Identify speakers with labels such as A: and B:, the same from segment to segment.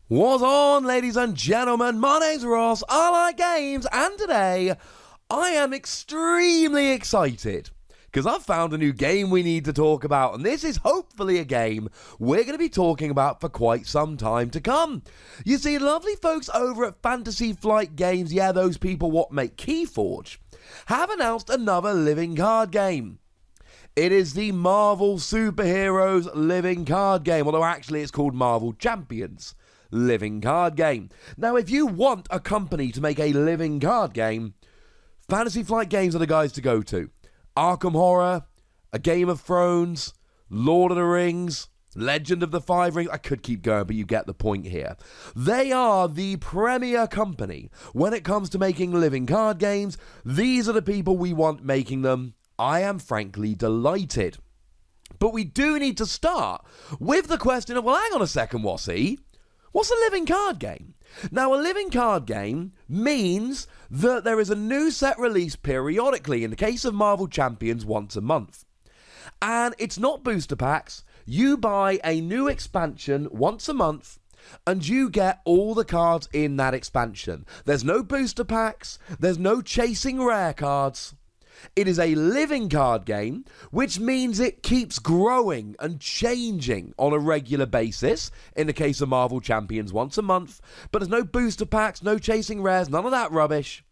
A: What's on, ladies and gentlemen? My name's Ross, I like games, and today I am extremely excited because I've found a new game we need to talk about, and this is hopefully a game we're going to be talking about for quite some time to come. You see, lovely folks over at Fantasy Flight Games, yeah, those people what make Keyforge, have announced another living card game. It is the Marvel Superheroes living card game, although actually it's called Marvel Champions living card game. Now, if you want a company to make a living card game, Fantasy Flight Games are the guys to go to. Arkham Horror, A Game of Thrones, Lord of the Rings, Legend of the Five Rings. I could keep going, but you get the point here. They are the premier company when it comes to making living card games. These are the people we want making them. I am frankly delighted. But we do need to start with the question of, well, hang on a second, Wossy. What's a living card game? Now, a living card game means that there is a new set released periodically, in the case of Marvel Champions, once a month. And it's not booster packs. You buy a new expansion once a month, and you get all the cards in that expansion. There's no booster packs. There's no chasing rare cards. It is a living card game, which means it keeps growing and changing on a regular basis, in the case of Marvel Champions once a month, but there's no booster packs, no chasing rares, none of that rubbish.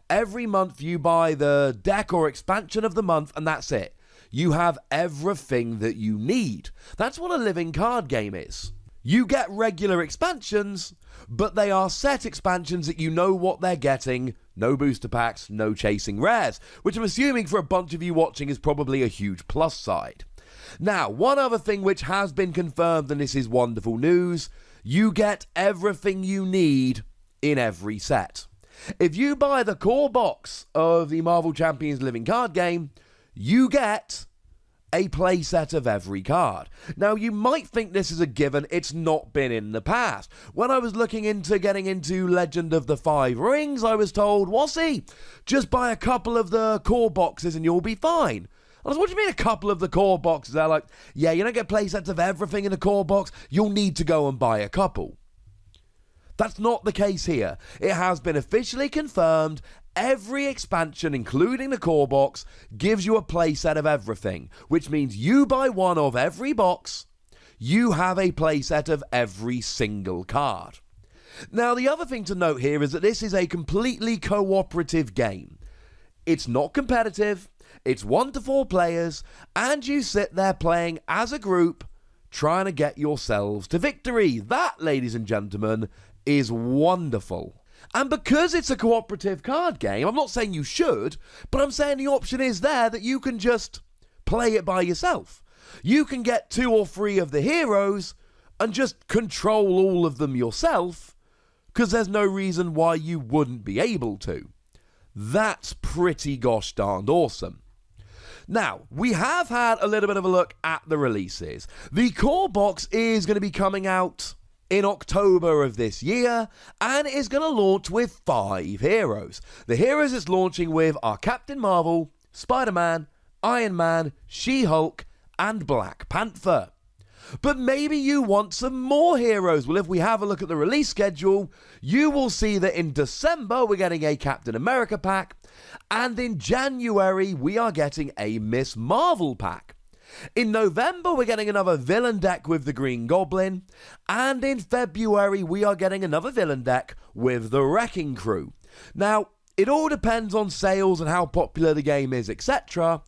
A: Every month you buy the deck or expansion of the month, and that's it. You have everything that you need. That's what a living card game is. You get regular expansions, but they are set expansions that you know what they're getting. No booster packs, no chasing rares, which I'm assuming for a bunch of you watching is probably a huge plus side. Now, one other thing which has been confirmed, and this is wonderful news, you get everything you need in every set. If you buy the core box of the Marvel Champions living card game, you get a playset of every card. Now, you might think this is a given. It's not been in the past. When I was looking into getting into Legend of the Five Rings, I was told, Wossy, just buy a couple of the core boxes and you'll be fine. I was, what do you mean a couple of the core boxes? They're like, yeah, you don't get playsets of everything in a core box. You'll need to go and buy a couple. That's not the case here. It has been officially confirmed. Every expansion, including the core box, gives you a playset of everything, which means you buy one of every box, you have a playset of every single card. Now, the other thing to note here is that this is a completely cooperative game. It's not competitive, it's 1 to 4 players, and you sit there playing as a group, trying to get yourselves to victory. That, ladies and gentlemen, is wonderful. And because it's a cooperative card game, I'm not saying you should, but I'm saying the option is there that you can just play it by yourself. You can get 2 or 3 of the heroes and just control all of them yourself, because there's no reason why you wouldn't be able to. That's pretty gosh darned awesome. Now, we have had a little bit of a look at the releases. The core box is going to be coming out in October of this year, and is going to launch with 5 heroes. The heroes it's launching with are Captain Marvel, Spider-Man, Iron Man, She-Hulk, and Black Panther. But maybe you want some more heroes. Well, if we have a look at the release schedule, you will see that in December we're getting a Captain America pack, and in January we are getting a Miss Marvel pack. In November, we're getting another villain deck with the Green Goblin, and in February, we are getting another villain deck with the Wrecking Crew. Now, it all depends on sales and how popular the game is, etc.,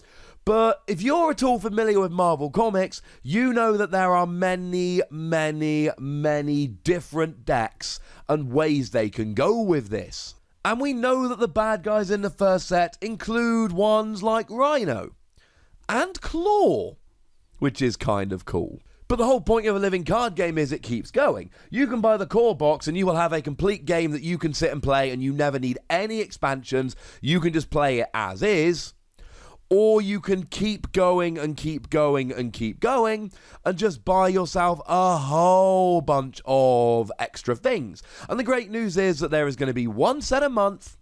A: but if you're at all familiar with Marvel Comics, you know that there are many, many, many different decks and ways they can go with this. And we know that the bad guys in the first set include ones like Rhino and Claw, which is kind of cool. But the whole point of a living card game is it keeps going. You can buy the core box and you will have a complete game that you can sit and play, and you never need any expansions. You can just play it as is. Or you can keep going and keep going and keep going and just buy yourself a whole bunch of extra things. And the great news is that there is going to be 1 set a month.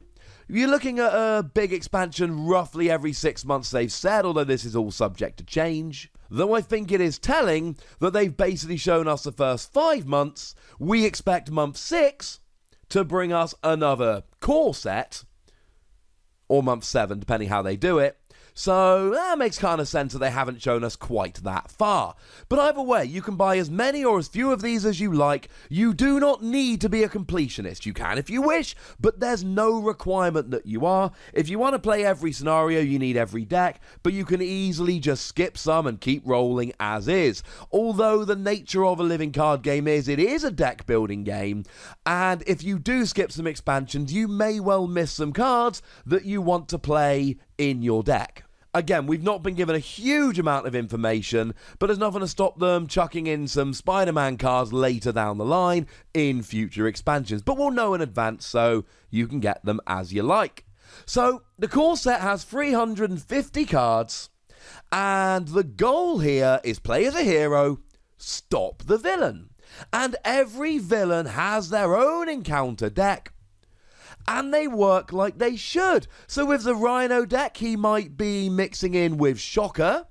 A: You're looking at a big expansion roughly every 6 months, they've said, although this is all subject to change. Though I think it is telling that they've basically shown us the first 5 months. We expect month 6 to bring us another core set, or month 7, depending how they do it. So that makes kind of sense that they haven't shown us quite that far. But either way, you can buy as many or as few of these as you like. You do not need to be a completionist. You can if you wish, but there's no requirement that you are. If you want to play every scenario, you need every deck, but you can easily just skip some and keep rolling as is. Although the nature of a living card game is, it is a deck building game, and if you do skip some expansions, you may well miss some cards that you want to play in your deck. Again, we've not been given a huge amount of information, but there's nothing to stop them chucking in some Spider-Man cards later down the line in future expansions. But we'll know in advance, so you can get them as you like. So, the core set has 350 cards, and the goal here is play as a hero, stop the villain. And every villain has their own encounter deck, and they work like they should. So with the Rhino deck, he might be mixing in with Shocker,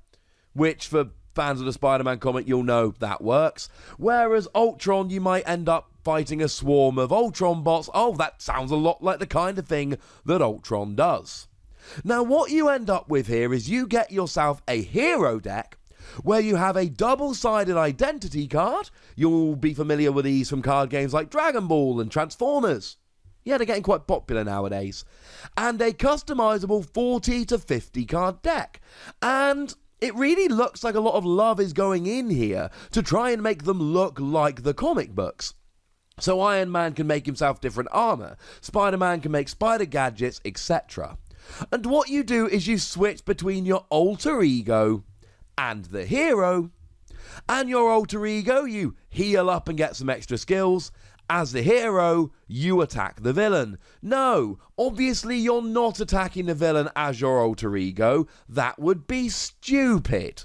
A: which for fans of the Spider-Man comic, you'll know that works. Whereas Ultron, you might end up fighting a swarm of Ultron bots. Oh, that sounds a lot like the kind of thing that Ultron does. Now, what you end up with here is you get yourself a hero deck where you have a double-sided identity card. You'll be familiar with these from card games like Dragon Ball and Transformers. Yeah, they're getting quite popular nowadays. And a customizable 40 to 50 card deck. And it really looks like a lot of love is going in here to try and make them look like the comic books. So Iron Man can make himself different armor, Spider-Man can make spider gadgets, etc. And what you do is you switch between your alter ego and the hero. And your alter ego, you heal up and get some extra skills. As the hero, you attack the villain. No, obviously you're not attacking the villain as your alter ego. That would be stupid.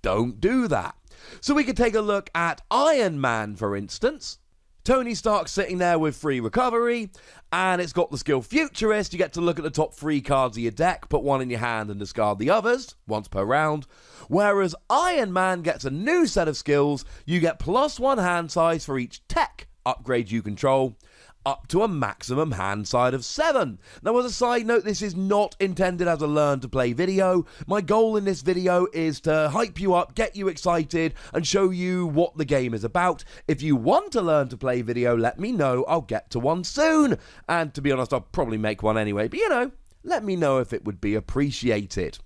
A: Don't do that. So we could take a look at Iron Man, for instance. Tony Stark's sitting there with free recovery, and it's got the skill Futurist. You get to look at the top 3 cards of your deck, put one in your hand and discard the others, once per round. Whereas Iron Man gets a new set of skills. You get +1 hand size for each tech upgrade you control, up to a maximum hand size of 7. Now, as a side note, this is not intended as a learn to play video. My goal in this video is to hype you up, get you excited, and show you what the game is about. If you want a learn to play video, let me know. I'll get to one soon. And to be honest, I'll probably make one anyway, but you know, let me know if it would be appreciated.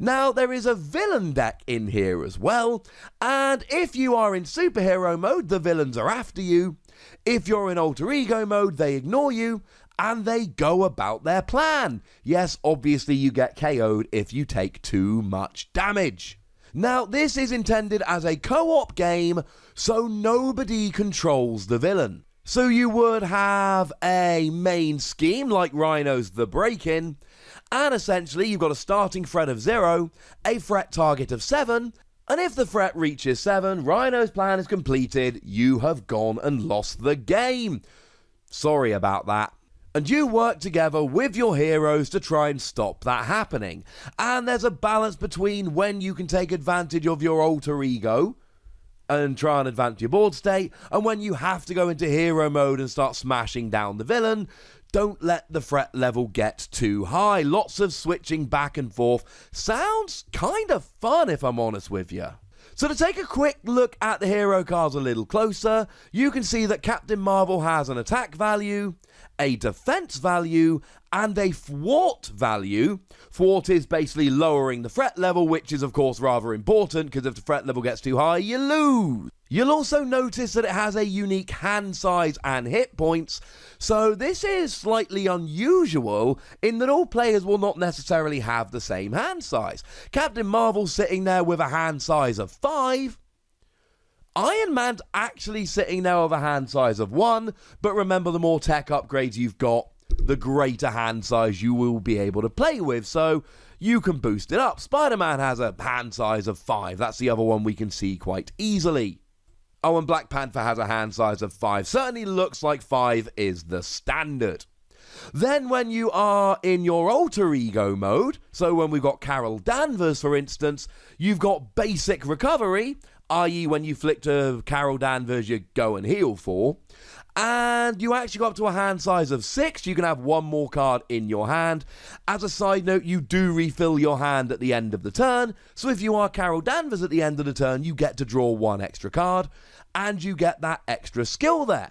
A: Now, there is a villain deck in here as well, and if you are in superhero mode, the villains are after you. If you're in alter ego mode, they ignore you, and they go about their plan. Yes, obviously you get KO'd if you take too much damage. Now, this is intended as a co-op game, so nobody controls the villain. So you would have a main scheme like Rhino's The Break-In, and essentially you've got a starting threat of 0, a threat target of 7, and if the threat reaches 7, Rhino's plan is completed, you have gone and lost the game. Sorry about that. And you work together with your heroes to try and stop that happening. And there's a balance between when you can take advantage of your alter ego and try and advance your board state, and when you have to go into hero mode and start smashing down the villain. Don't let the threat level get too high. Lots of switching back and forth. Sounds kind of fun, if I'm honest with you. So to take a quick look at the hero cards a little closer, you can see that Captain Marvel has an attack value, a defense value, and a thwart value. Thwart is basically lowering the threat level, which is of course rather important, because if the threat level gets too high, you lose. You'll also notice that it has a unique hand size and hit points, so this is slightly unusual in that all players will not necessarily have the same hand size. Captain Marvel's sitting there with a hand size of 5. Iron Man's actually sitting there with a hand size of 1, but remember, the more tech upgrades you've got, the greater hand size you will be able to play with, so you can boost it up. Spider-Man has a hand size of 5, that's the other one we can see quite easily. Oh, and Black Panther has a hand size of 5. Certainly looks like 5 is the standard. Then when you are in your alter ego mode, so when we've got Carol Danvers, for instance, you've got basic recovery, i.e. when you flick to Carol Danvers, you go and heal 4. And you actually go up to a hand size of 6. You can have one more card in your hand. As a side note, you do refill your hand at the end of the turn. So if you are Carol Danvers at the end of the turn, you get to draw 1 extra card. And you get that extra skill there.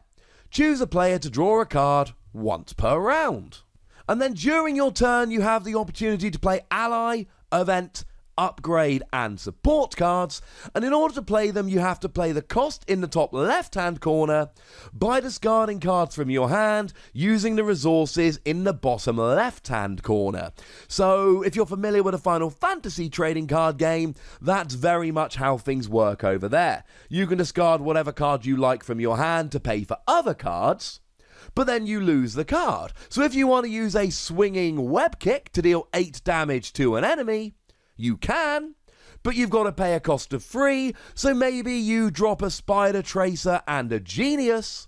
A: Choose a player to draw a card once per round. And then during your turn, you have the opportunity to play ally, event, upgrade and support cards, and in order to play them you have to play the cost in the top left hand corner by discarding cards from your hand using the resources in the bottom left hand corner. So if you're familiar with a Final Fantasy trading card game, that's very much how things work over there. You can discard whatever card you like from your hand to pay for other cards, but then you lose the card. So if you want to use a swinging web kick to deal 8 damage to an enemy, you can, but you've got to pay a cost of 3, so maybe you drop a Spider Tracer and a Genius,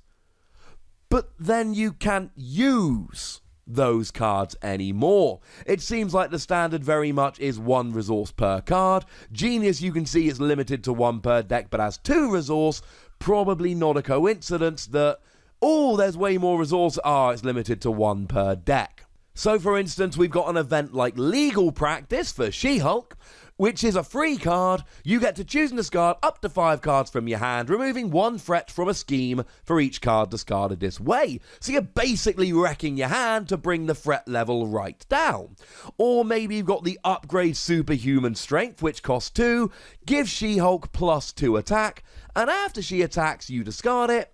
A: but then you can't use those cards anymore. It seems like the standard very much is 1 resource per card. Genius, you can see, is limited to 1 per deck, but has 2 resource. Probably not a coincidence that, oh, there's way more resource. It's limited to 1 per deck. So, for instance, we've got an event like Legal Practice for She-Hulk, which is a free card. You get to choose and discard up to 5 cards from your hand, removing 1 threat from a scheme for each card discarded this way. So you're basically wrecking your hand to bring the threat level right down. Or maybe you've got the upgrade Superhuman Strength, which costs 2, gives She-Hulk +2 attack, and after she attacks, you discard it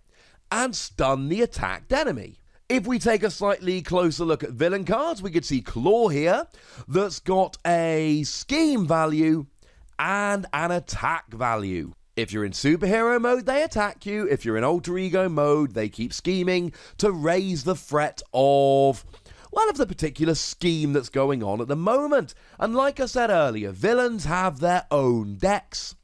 A: and stun the attacked enemy. If we take a slightly closer look at villain cards, we could see Claw here, that's got a scheme value and an attack value. If you're in superhero mode, they attack you. If you're in alter ego mode, they keep scheming to raise the threat of the particular scheme that's going on at the moment. And like I said earlier, villains have their own decks.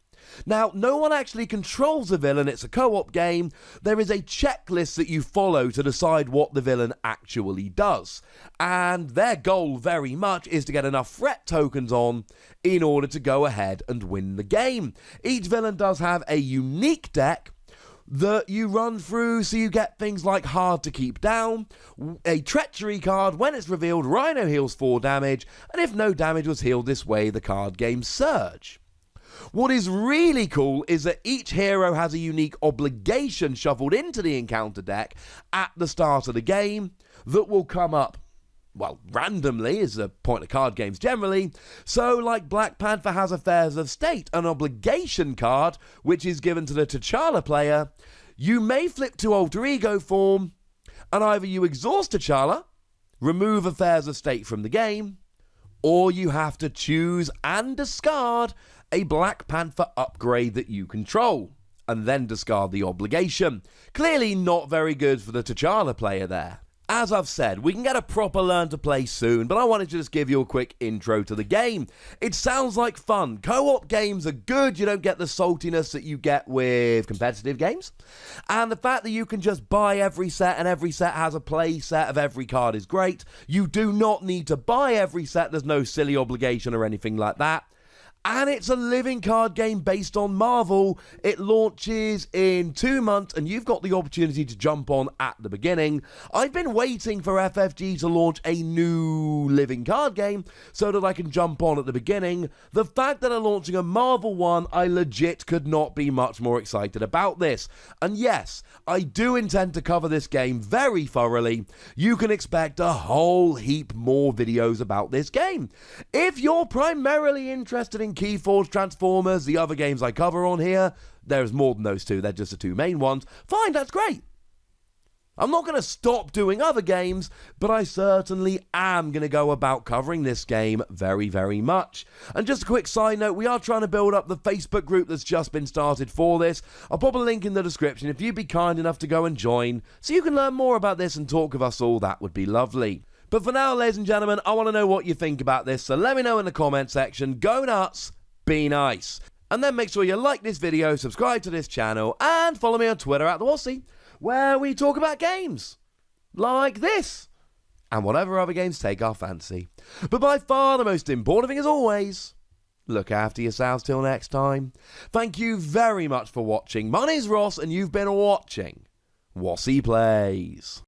A: Now, no one actually controls a villain, it's a co-op game. There is a checklist that you follow to decide what the villain actually does. And their goal very much is to get enough threat tokens on in order to go ahead and win the game. Each villain does have a unique deck that you run through, so you get things like Hard to Keep Down, a Treachery card. When it's revealed, Rhino heals 4 damage, and if no damage was healed this way, the card gains Surge. What is really cool is that each hero has a unique obligation shuffled into the encounter deck at the start of the game that will come up, randomly, is the point of card games generally. So, like Black Panther has Affairs of State, an obligation card which is given to the T'Challa player. You may flip to alter ego form, and either you exhaust T'Challa, remove Affairs of State from the game, or you have to choose and discard a Black Panther upgrade that you control, and then discard the obligation. Clearly not very good for the T'Challa player there. As I've said, we can get a proper learn to play soon, but I wanted to just give you a quick intro to the game. It sounds like fun. Co-op games are good. You don't get the saltiness that you get with competitive games. And the fact that you can just buy every set and every set has a play set of every card is great. You do not need to buy every set. There's no silly obligation or anything like that. And it's a living card game based on Marvel. It launches in 2 months, and you've got the opportunity to jump on at the beginning. I've been waiting for FFG to launch a new living card game so that I can jump on at the beginning. The fact that they're launching a Marvel one, I legit could not be much more excited about this. And yes, I do intend to cover this game very thoroughly. You can expect a whole heap more videos about this game. If you're primarily interested in Keyforge, Transformers, the other games I cover on here, there's more than those 2, they're just the 2 main ones, fine, that's great. I'm not going to stop doing other games, but I certainly am going to go about covering this game very, very much. And just a quick side note, we are trying to build up the Facebook group that's just been started for this. I'll pop a link in the description if you'd be kind enough to go and join, so you can learn more about this and talk with us all. That would be lovely. But for now, ladies and gentlemen, I want to know what you think about this, so let me know in the comment section. Go nuts, be nice. And then make sure you like this video, subscribe to this channel, and follow me on Twitter @Wossy, where we talk about games like this. and whatever other games take our fancy. But by far the most important thing as always, look after yourselves till next time. Thank you very much for watching. My name's Ross and you've been watching Wossy Plays.